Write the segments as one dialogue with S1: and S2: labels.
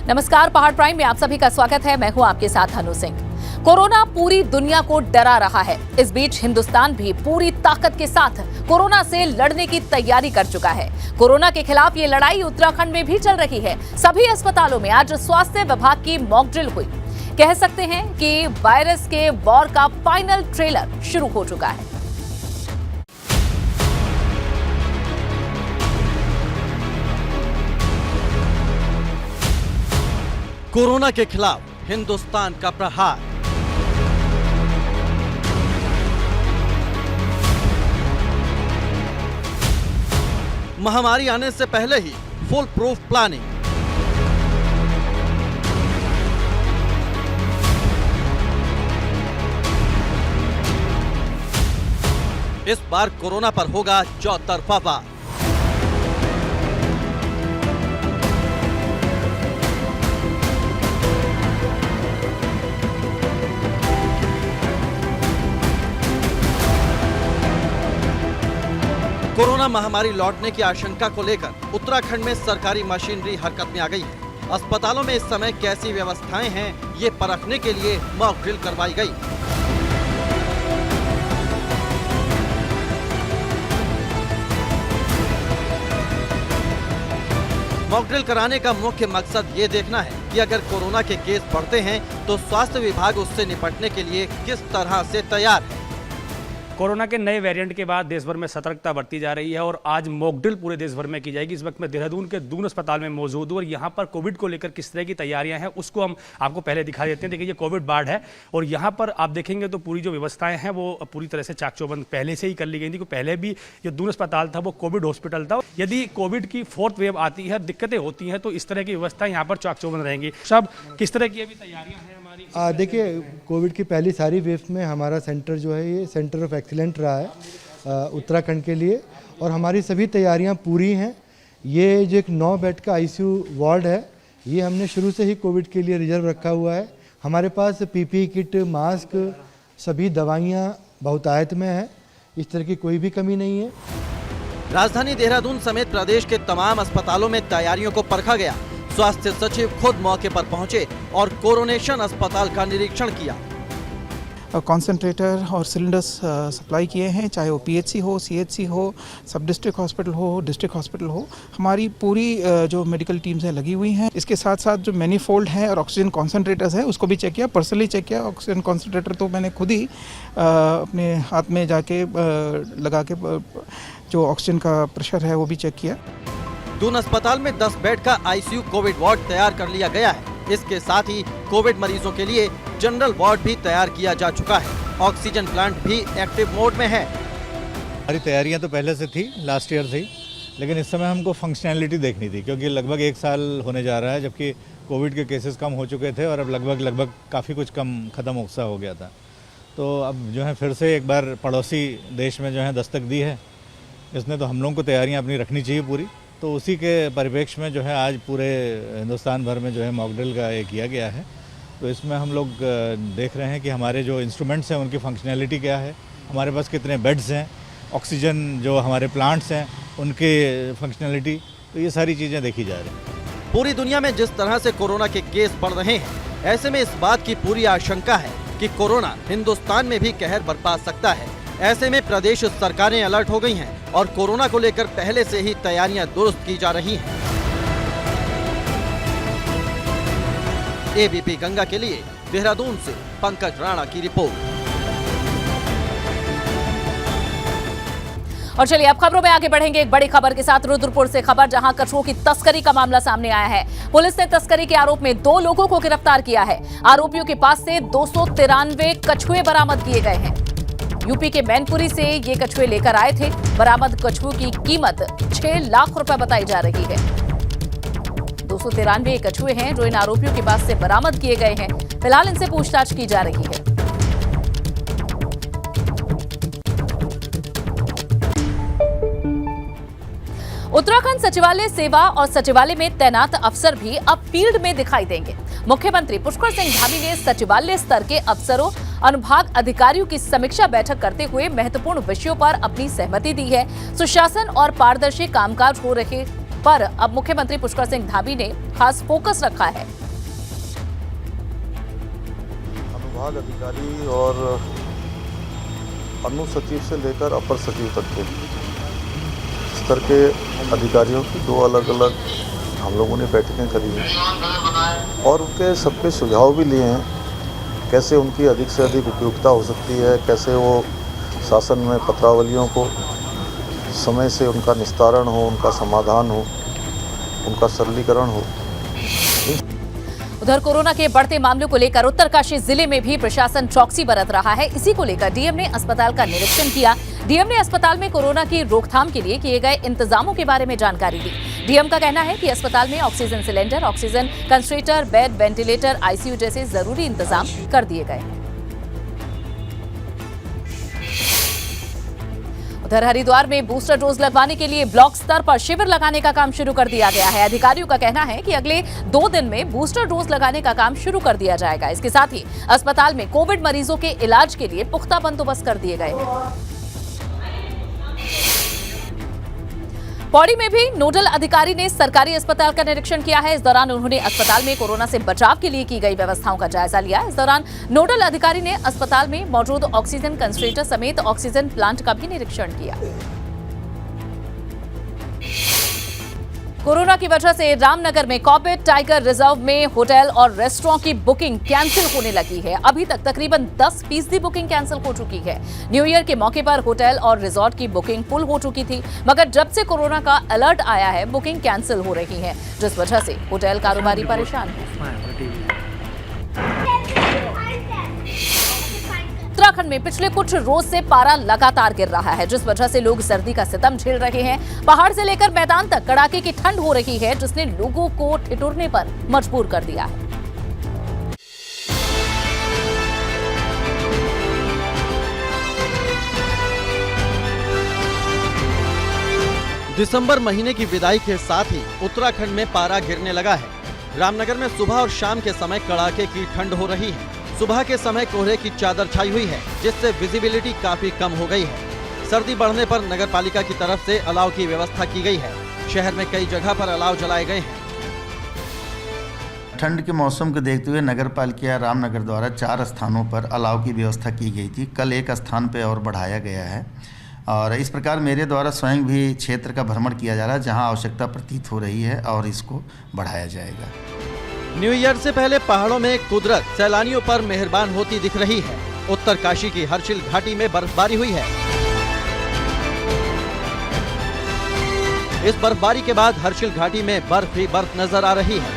S1: नमस्कार, पहाड़ प्राइम में आप सभी का स्वागत है। मैं हूं आपके साथ अनु सिंह। कोरोना पूरी दुनिया को डरा रहा है। इस बीच हिंदुस्तान भी पूरी ताकत के साथ कोरोना से लड़ने की तैयारी कर चुका है। कोरोना के खिलाफ ये लड़ाई उत्तराखंड में भी चल रही है। सभी अस्पतालों में आज स्वास्थ्य विभाग की मॉक ड्रिल हुई। कह सकते हैं कि वायरस के वॉर का फाइनल ट्रेलर शुरू हो चुका है।
S2: कोरोना के खिलाफ हिंदुस्तान का प्रहार। महामारी आने से पहले ही फुल प्रूफ प्लानिंग। इस बार कोरोना पर होगा चौतरफा वार। कोरोना महामारी लौटने की आशंका को लेकर उत्तराखंड में सरकारी मशीनरी हरकत में आ गई है। अस्पतालों में इस समय कैसी व्यवस्थाएं हैं, ये परखने के लिए मॉक ड्रिल करवाई गई। मॉक ड्रिल कराने का मुख्य मकसद ये देखना है कि अगर कोरोना के केस बढ़ते हैं तो स्वास्थ्य विभाग उससे निपटने के लिए किस तरह से तैयार है।
S3: कोरोना के नए वेरिएंट के बाद देश भर में सतर्कता बरती जा रही है और आज मॉक ड्रिल पूरे देश भर में की जाएगी। इस वक्त मैं देहरादून के दून अस्पताल में मौजूद हूँ और यहाँ पर कोविड को लेकर किस तरह की तैयारियां हैं उसको हम आपको पहले दिखा देते हैं। देखिए, ये कोविड वार्ड है और यहाँ पर आप देखेंगे तो पूरी जो व्यवस्थाएं हैं वो पूरी तरह से चाक चौबंद पहले से ही कर ली गई थी। पहले भी जो दून अस्पताल था वो कोविड हॉस्पिटल था। यदि कोविड की 4th वेव आती है, दिक्कतें होती हैं, तो इस तरह की व्यवस्थाएं यहाँ पर चाक चौबंद रहेंगी। सब किस तरह की अभी तैयारियां हैं हमारी?
S4: देखिए, कोविड की पहली सारी वेव में हमारा सेंटर जो है ये सेंटर ऑफ एक्सीलेंट रहा है उत्तराखंड के लिए और हमारी सभी तैयारियां पूरी हैं। ये जो एक 9 बेड का आईसीयू वार्ड है ये हमने शुरू से ही कोविड के लिए रिजर्व रखा हुआ है। हमारे पास पीपीई किट, मास्क, सभी दवाइयां बहुतायत में है। इस तरह की कोई भी कमी नहीं है।
S2: राजधानी देहरादून समेत प्रदेश के तमाम अस्पतालों में तैयारियों को परखा गया। स्वास्थ्य सचिव खुद मौके पर पहुंचे और कोरोनेशन अस्पताल का निरीक्षण किया।
S5: कॉन्सेंट्रेटर और सिलेंडर्स सप्लाई किए हैं, चाहे वो पीएचसी हो, सीएचसी हो, सब डिस्ट्रिक्ट हॉस्पिटल हो, डिस्ट्रिक्ट हॉस्पिटल हो। हमारी पूरी जो मेडिकल टीम्स हैं लगी हुई हैं। इसके साथ साथ जो मैनीफोल्ड है और ऑक्सीजन कॉन्सेंट्रेटर्स है उसको भी चेक किया, पर्सनली चेक किया। ऑक्सीजन कॉन्सेंट्रेटर तो मैंने खुद ही अपने हाथ में जाके लगा के जो ऑक्सीजन का प्रेशर है वो भी चेक किया।
S2: दून अस्पताल में 10 बेड का आईसीयू कोविड वार्ड तैयार कर लिया गया है। इसके साथ ही कोविड मरीजों के लिए जनरल वार्ड भी तैयार किया जा चुका है। ऑक्सीजन प्लांट भी एक्टिव मोड में है।
S6: हमारी तैयारियां तो पहले से थी, लास्ट ईयर थी, लेकिन इस समय हमको फंक्शनैलिटी देखनी थी क्योंकि लगभग 1 साल होने जा रहा है जबकि कोविड के केसेस कम हो चुके थे और अब लगभग काफ़ी कुछ कम ख़त्म सा हो गया था। तो अब जो है फिर से एक बार पड़ोसी देश में जो है दस्तक दी है, इसने तो हम लोगों को तैयारियाँ अपनी रखनी चाहिए पूरी। तो उसी के परिप्रेक्ष्य में जो है आज पूरे हिंदुस्तान भर में जो है मॉक ड्रिल का ये किया गया है। तो इसमें हम लोग देख रहे हैं कि हमारे जो इंस्ट्रूमेंट्स हैं उनकी फंक्शनैलिटी क्या है, हमारे पास कितने बेड्स हैं, ऑक्सीजन जो हमारे प्लांट्स हैं उनके फंक्शनैलिटी, तो ये सारी चीज़ें देखी जा रही हैं।
S2: पूरी दुनिया में जिस तरह से कोरोना के केस बढ़ रहे हैं, ऐसे में इस बात की पूरी आशंका है कि कोरोना हिंदुस्तान में भी कहर बरपा सकता है। ऐसे में प्रदेश सरकारें अलर्ट हो गई हैं और कोरोना को लेकर पहले से ही तैयारियां दुरुस्त की जा रही हैं। एबीपी गंगा के लिए देहरादून से पंकज राणा की रिपोर्ट।
S1: और चलिए अब खबरों में आगे बढ़ेंगे एक बड़ी खबर के साथ। रुद्रपुर से खबर, जहां कछुओं की तस्करी का मामला सामने आया है। पुलिस ने तस्करी के आरोप में 2 लोगों को गिरफ्तार किया है। आरोपियों के पास से 293 कछुए बरामद किए गए हैं। यूपी के मैनपुरी से ये कछुए लेकर आए थे। बरामद कछुओं की कीमत 6 लाख रुपए बताई जा रही है। 293 कछुए हैं जो इन आरोपियों के पास से बरामद किए गए हैं। फिलहाल इनसे पूछताछ की जा रही है। उत्तराखंड सचिवालय सेवा और सचिवालय में तैनात अफसर भी अब फील्ड में दिखाई देंगे। मुख्यमंत्री पुष्कर सिंह धामी ने सचिवालय स्तर के अफसरों, अनुभाग अधिकारियों की समीक्षा बैठक करते हुए महत्वपूर्ण विषयों पर अपनी सहमति दी है। सुशासन और पारदर्शी कामकाज हो रहे पर अब मुख्यमंत्री पुष्कर सिंह धामी ने खास फोकस रखा है।
S7: अनुभाग अधिकारी और अनुसचिव से लेकर अपर सचिव तक के स्तर के अधिकारियों की 2 अलग-अलग हम लोगों ने बैठकें करी हैं और उनके सबके सुझाव भी लिए हैं, कैसे उनकी अधिक से अधिक उपयुक्तता हो सकती है, कैसे वो शासन में पत्रावलियों को समय से उनका निस्तारण हो, उनका समाधान हो, उनका सरलीकरण हो।
S1: उधर कोरोना के बढ़ते मामलों को लेकर उत्तरकाशी जिले में भी प्रशासन चौकसी बरत रहा है। इसी को लेकर डीएम ने अस्पताल का निरीक्षण किया। डीएम ने अस्पताल में कोरोना की रोकथाम के लिए किए गए इंतजामों के बारे में जानकारी दी। डीएम का कहना है कि अस्पताल में oxygen cylinder, oxygen concentrator, bed, ventilator, ICU जैसे जरूरी इंतजाम कर दिए गए हैं। उधर हरिद्वार में बूस्टर डोज लगवाने के लिए ब्लॉक स्तर पर शिविर लगाने का काम शुरू कर दिया गया है। अधिकारियों का कहना है कि अगले 2 दिन में बूस्टर डोज लगाने का काम शुरू कर दिया जाएगा। इसके साथ ही अस्पताल में कोविड मरीजों के इलाज के लिए पुख्ता बंदोबस्त कर दिए गए हैं। पौड़ी में भी नोडल अधिकारी ने सरकारी अस्पताल का निरीक्षण किया है। इस दौरान उन्होंने अस्पताल में कोरोना से बचाव के लिए की गई व्यवस्थाओं का जायजा लिया। इस दौरान नोडल अधिकारी ने अस्पताल में मौजूद ऑक्सीजन कंसंट्रेटर समेत ऑक्सीजन प्लांट का भी निरीक्षण किया। कोरोना की वजह से रामनगर में कॉर्बेट टाइगर रिजर्व में होटल और रेस्टोरेंट की बुकिंग कैंसिल होने लगी है। अभी तक तकरीबन 10% बुकिंग कैंसिल हो चुकी है। न्यू ईयर के मौके पर होटल और रिजॉर्ट की बुकिंग फुल हो चुकी थी, मगर जब से कोरोना का अलर्ट आया है बुकिंग कैंसिल हो रही है, जिस वजह से होटल कारोबारी परेशान है। उत्तराखंड में पिछले कुछ रोज से पारा लगातार गिर रहा है, जिस वजह से लोग सर्दी का सितम झेल रहे हैं। पहाड़ से लेकर मैदान तक कड़ाके की ठंड हो रही है, जिसने लोगों को ठिठुरने पर मजबूर कर दिया है।
S2: दिसंबर महीने की विदाई के साथ ही उत्तराखंड में पारा गिरने लगा है। रामनगर में सुबह और शाम के समय कड़ाके की ठंड हो रही है। सुबह के समय कोहरे की चादर छाई हुई है, जिससे विजिबिलिटी काफी कम हो गई है। सर्दी बढ़ने पर नगरपालिका की तरफ से अलाव की व्यवस्था की गई है। शहर में कई जगह पर अलाव जलाए गए हैं।
S8: ठंड के मौसम को देखते हुए नगरपालिका रामनगर द्वारा 4 स्थानों पर अलाव की व्यवस्था की गई थी। कल एक स्थान पर और बढ़ाया गया है और इस प्रकार मेरे द्वारा स्वयं भी क्षेत्र का भ्रमण किया जा रहा है, जहां आवश्यकता प्रतीत हो रही है और इसको बढ़ाया जाएगा।
S2: न्यू ईयर से पहले पहाड़ों में कुदरत सैलानियों पर मेहरबान होती दिख रही है। उत्तरकाशी की हर्षिल घाटी में बर्फबारी हुई है। इस बर्फबारी के बाद हर्षिल घाटी में बर्फ ही बर्फ नजर आ रही है।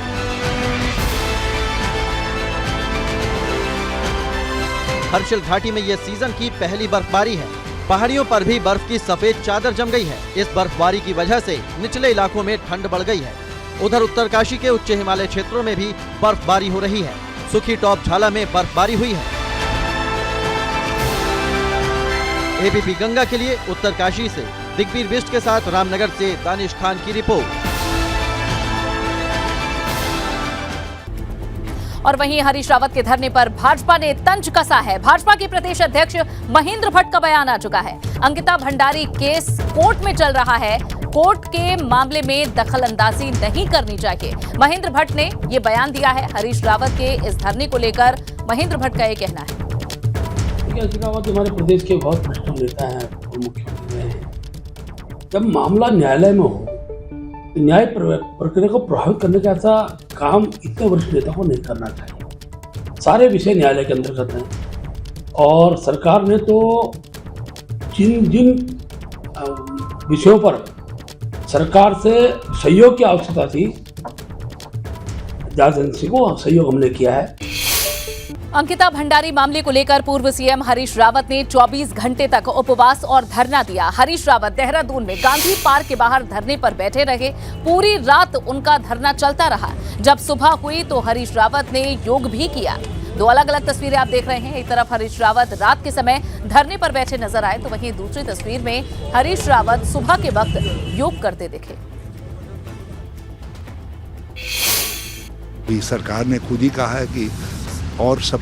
S2: हर्षिल घाटी में ये सीजन की पहली बर्फबारी है। पहाड़ियों पर भी बर्फ की सफेद चादर जम गई है। इस बर्फबारी की वजह से निचले इलाकों में ठंड बढ़ गई है। उधर उत्तरकाशी के उच्च हिमालय क्षेत्रों में भी बर्फबारी हो रही है। सुखी टॉप झाला में बर्फबारी हुई है। एबीपी गंगा के लिए उत्तरकाशी से दिग्वीर बिष्ट के साथ रामनगर से दानिश खान की रिपोर्ट।
S1: और वहीं हरीश रावत के धरने पर भाजपा ने तंज कसा है। भाजपा के प्रदेश अध्यक्ष महेंद्र भट्ट का बयान आ चुका है। अंकिता भंडारी केस कोर्ट में चल रहा है, कोर्ट के मामले में दखलंदाजी नहीं करनी चाहिए। महेंद्र भट्ट ने ये बयान दिया है। हरीश रावत के इस धरने को लेकर महेंद्र भट्ट का ये कहना है।
S9: हरीश रावत हमारे प्रदेश के बहुत भ्रष्ट नेता हैं और मुख्यमंत्री हैं। जब मामला न्यायालय में हो तो न्याय प्रक्रिया को प्रभावित करने का ऐसा काम इतने वरिष्ठ नेता को नहीं करना चाहिए। सारे विषय न्यायालय के अंतर्गत हैं और सरकार ने तो जिन विषयों पर सरकार से सहयोग की आवश्यकता थी, जांच एजेंसी को सहयोग हमने किया है।
S1: अंकिता भंडारी मामले को लेकर पूर्व सीएम हरीश रावत ने 24 घंटे तक उपवास और धरना दिया। हरीश रावत देहरादून में गांधी पार्क के बाहर धरने पर बैठे रहे। पूरी रात उनका धरना चलता रहा। जब सुबह हुई तो हरीश रावत ने योग भी किया। 2 अलग अलग तस्वीरें आप देख रहे हैं। एक तरफ हरीश रावत रात के समय धरने पर बैठे नजर आए, तो वहीं दूसरी तस्वीर में हरीश रावत सुबह के वक्त योग करते दिखे।
S10: सरकार ने खुद ही कहा है कि और सब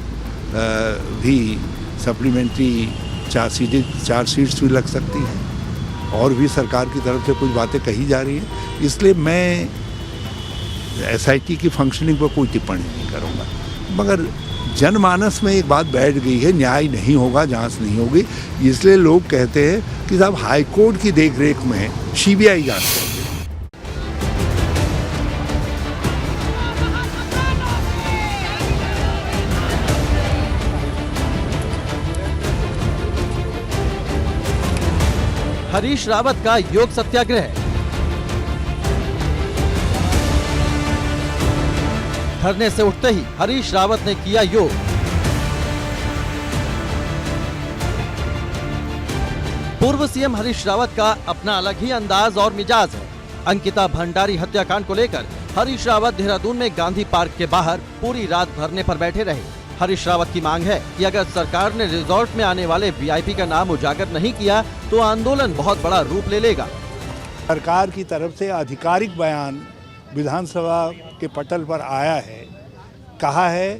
S10: भी सप्लीमेंट्री चार्जशीट्स भी लग सकती हैं। और भी सरकार की तरफ से कुछ बातें कही जा रही हैं, इसलिए मैं SIT की फंक्शनिंग पर कोई टिप्पणी नहीं करूँगा। मगर जनमानस में एक बात बैठ गई है, न्याय नहीं होगा, जांच नहीं होगी, इसलिए लोग कहते हैं कि साहब हाई कोर्ट की देखरेख में CBI जांच करेगी।
S2: हरीश रावत का योग सत्याग्रह। धरने से उठते ही हरीश रावत ने किया योग। पूर्व CM हरीश रावत का अपना अलग ही अंदाज और मिजाज है। अंकिता भंडारी हत्याकांड को लेकर हरीश रावत देहरादून में गांधी पार्क के बाहर पूरी रात धरने पर बैठे रहे। हरीश रावत की मांग है कि अगर सरकार ने रिजॉर्ट में आने वाले VIP का नाम उजागर नहीं किया तो आंदोलन बहुत बड़ा रूप ले लेगा।
S10: सरकार की तरफ से आधिकारिक बयान विधानसभा के पटल पर आया है, कहा है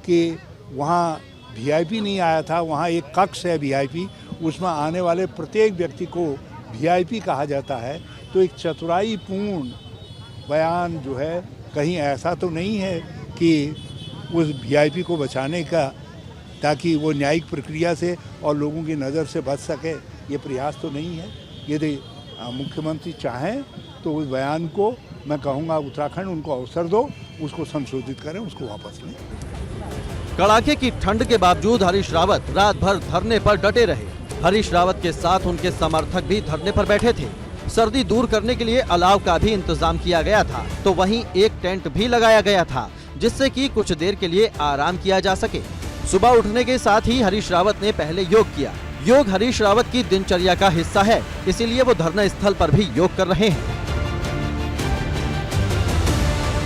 S10: कि वहाँ VIP नहीं आया था, वहाँ एक कक्ष है VIP, उसमें आने वाले प्रत्येक व्यक्ति को VIP कहा जाता है। तो एक चतुराईपूर्ण बयान जो है, कहीं ऐसा तो नहीं है कि उस VIP को बचाने का, ताकि वो न्यायिक प्रक्रिया से और लोगों की नज़र से बच सके, ये प्रयास तो नहीं है। यदि मुख्यमंत्री चाहें तो उस बयान को मैं कहूँगा उत्तराखंड उनको अवसर दो, उसको संशोधित करें, उसको वापस लें।
S2: कड़ाके की ठंड के बावजूद हरीश रावत रात भर धरने पर डटे रहे। हरीश रावत के साथ उनके समर्थक भी धरने पर बैठे थे। सर्दी दूर करने के लिए अलाव का भी इंतजाम किया गया था, तो वहीं एक टेंट भी लगाया गया था, जिससे कि कुछ देर के लिए आराम किया जा सके। सुबह उठने के साथ ही हरीश रावत ने पहले योग किया। योग हरीश रावत की दिनचर्या का हिस्सा है, इसीलिए वो धरना स्थल पर भी योग कर रहे हैं।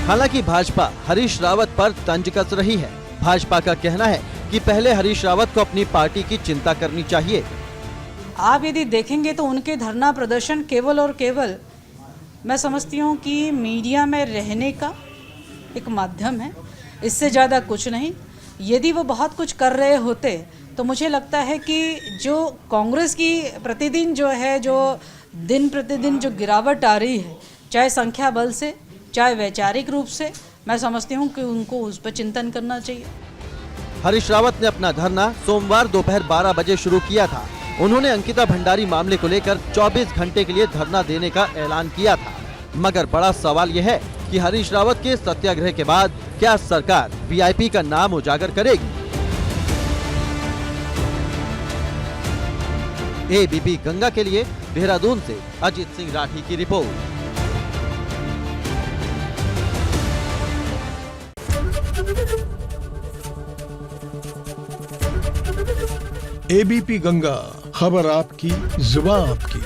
S2: हालांकि भाजपा हरीश रावत पर तंज कस रही है। भाजपा का कहना है कि पहले हरीश रावत को अपनी पार्टी की चिंता करनी चाहिए।
S11: आप यदि देखेंगे तो उनके धरना प्रदर्शन केवल और केवल मैं समझती हूँ कि मीडिया में रहने का एक माध्यम है, इससे ज़्यादा कुछ नहीं। यदि वो बहुत कुछ कर रहे होते तो मुझे लगता है कि जो कांग्रेस की प्रतिदिन जो है, जो दिन प्रतिदिन जो गिरावट आ रही है, चाहे संख्या बल से चाहे वैचारिक रूप से, मैं समझती हूँ कि उनको उस पर चिंतन करना चाहिए।
S2: हरीश रावत ने अपना धरना सोमवार दोपहर 12 बजे शुरू किया था। उन्होंने अंकिता भंडारी मामले को लेकर 24 घंटे के लिए धरना देने का ऐलान किया था। मगर बड़ा सवाल यह है कि हरीश रावत के सत्याग्रह के बाद क्या सरकार VIP का नाम उजागर करेगी? ABP गंगा के लिए देहरादून से अजीत सिंह राठी की रिपोर्ट।
S12: ABP गंगा, खबर आपकी, जुबान आपकी।